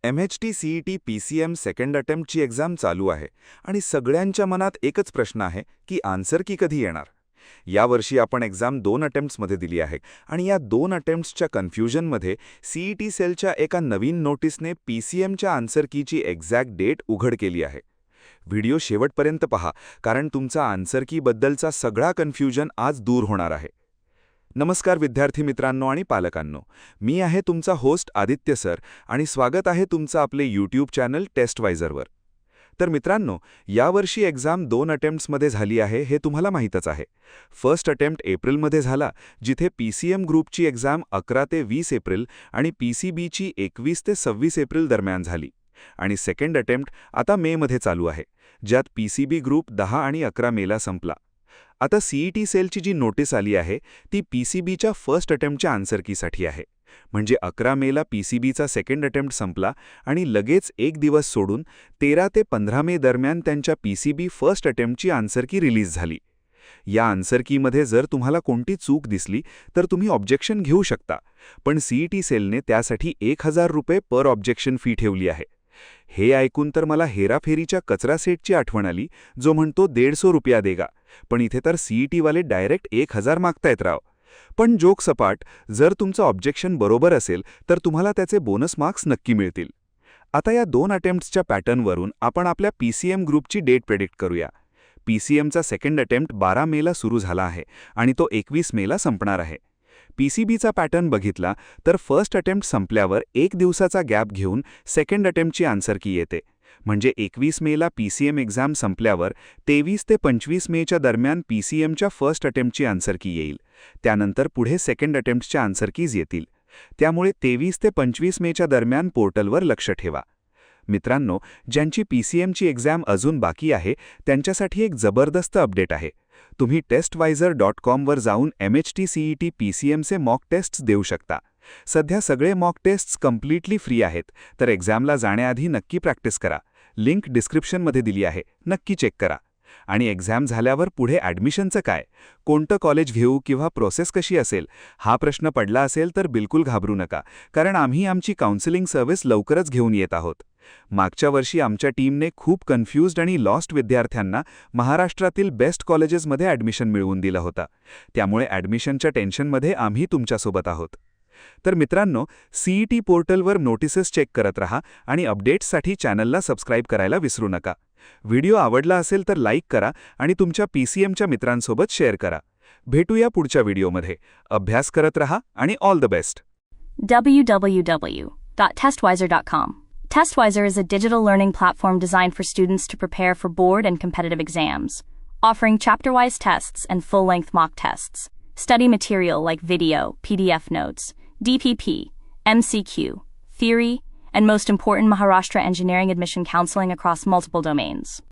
MHT CET PCM second अटेम्प्टची exam चालू आहे आणि सगळ्यांच्या मनात एकच प्रश्न आहे की आन्सर की कधी येणार. यावर्षी आपण एक्झाम 2 अटेम्प्ट्समध्ये दिली आहे आणि या 2 अटेम्प्ट्सच्या कन्फ्युजनमध्ये CET सेलच्या एका नवीन नोटीसने PCMच्या आन्सर कीची एक्झॅक्ट डेट उघड केली आहे. व्हिडिओ शेवटपर्यंत पहा, कारण तुमचा आन्सर कीबद्दलचा सगळा कन्फ्युजन आज दूर होणार आहे. नमस्कार विद्यार्थी मित्रांनो आणि पालकांनो, मी आहे तुमचा होस्ट आदित्य सर आणि स्वागत आहे तुमचं आपले यूट्यूब चॅनल टेस्टवायझरवर. तर मित्रांनो, यावर्षी एक्झाम 2 अटेम्प्ट्समध्ये झाली आहे हे तुम्हाला माहीतच आहे. फर्स्ट अटेम्प्ट एप्रिलमध्ये झाला, जिथे PCM ग्रुपची एक्झाम 11 ते 20 एप्रिल आणि PCBची 21 ते 26 एप्रिल दरम्यान झाली. आणि सेकंड अटेम्प्ट आता मेमध्ये चालू आहे, ज्यात PCB ग्रुप 10 आणि 11 मेला संपला. आता CET सेलची जी नोटीस आली आहे ती PCBच्या फर्स्ट अटेम्प्टच्या आन्सर कीसाठी आहे. म्हणजे 11 मेला PCBचा सेकंड अटेम्प्ट संपला आणि लगेच एक दिवस सोडून 13 ते 15 मे दरम्यान त्यांच्या PCB फर्स्ट अटेम्प्टची आन्सर की रिलीज झाली. या आन्सर कीमध्ये जर तुम्हाला कोणती चूक दिसली तर तुम्ही ऑब्जेक्शन घेऊ शकता, पण CET सेलने त्यासाठी ₹1000 पर ऑब्जेक्शन फी ठेवली आहे. हे ऐकून तर मला हेराफेरीच्या कचरा सेटची आठवण आली, जो म्हणतो ₹150 देगा, पण इथे तर CET वाले डायरेक्ट 1000 मागतायत राव. पण जोक सपाट, जर तुमचं ऑब्जेक्शन बरोबर असेल तर तुम्हाला त्याचे बोनस मार्क्स नक्की मिळतील. आता या 2 अटेम्प्ट्सच्या पॅटर्नवरून आपण आपल्या PCM ग्रुपची डेट प्रेडिक्ट करूया. PCMचा सेकंड अटेम्प्ट 12 मेला सुरू झाला आहे आणि तो 21 मेला संपणार आहे. PCBचा पॅटर्न बघितला तर फर्स्ट अटेम्प्ट संपल्यावर एक दिवसाचा गॅप घेऊन सेकंड अटेम्प्टची आन्सर की येते. म्हणजे 21 मेला PCM एक्झाम संपल्यावर 23 ते 25 मेच्या दरम्यान PCMच्या फर्स्ट अटेम्प्टची आन्सर की येईल. त्यानंतर पुढे सेकंड अटेम्प्टच्या आन्सर कीज येतील. त्यामुळे 23 ते 25 मेच्या दरम्यान पोर्टलवर लक्ष ठेवा. मित्रांनो, ज्यांची PCMची एक्झाम अजून बाकी आहे त्यांच्यासाठी एक जबरदस्त अपडेट आहे. तुम्ही testwizer.com वर जाऊन MHT CET PCMचे मॉक टेस्ट्स देऊ शकता. सध्या सगळे मॉक टेस्ट्स कम्प्लिटली फ्री आहेत, तर एक्झामला जाण्याआधी नक्की प्रॅक्टिस करा. लिंक डिस्क्रिप्शनमध्ये दिली आहे, नक्की चेक करा. आणि एक्झाम झाल्यावर पुढे ॲडमिशनचं काय, कोणतं कॉलेज घेऊ किंवा प्रोसेस कशी असेल, हा प्रश्न पडला असेल तर बिलकुल घाबरू नका, कारण आम्ही आमची काउन्सिलिंग सर्व्हिस लवकरच घेऊन येत आहोत. मागच्या वर्षी आमच्या टीमने खूप कन्फ्युज्ड आणि लॉस्ट विद्यार्थ्यांना महाराष्ट्रातील बेस्ट कॉलेजेसमध्ये ॲडमिशन मिळवून दिलं होतं. त्यामुळे ॲडमिशनच्या टेन्शनमध्ये आम्ही तुमच्यासोबत आहोत. तर मित्रांनो, CET पोर्टलवर नोटिसेस चेक करत रहा आणि अपडेट्ससाठी चॅनलला सबस्क्राईब करायला विसरू नका. व्हिडिओ आवडला असेल तर लाईक करा आणि तुमच्या PCMच्या मित्रांसोबत शेअर करा. भेटूया पुढच्या व्हिडिओमध्ये. अभ्यास करत रहा आणि all the best. www.testwizer.com. Testwizer is a digital learning platform designed for students to prepare for board and competitive exams, offering chapter-wise tests and full-length mock tests. Study material like video, PDF notes, DPP, MCQ, theory, and most important, Maharashtra engineering admission counseling across multiple domains.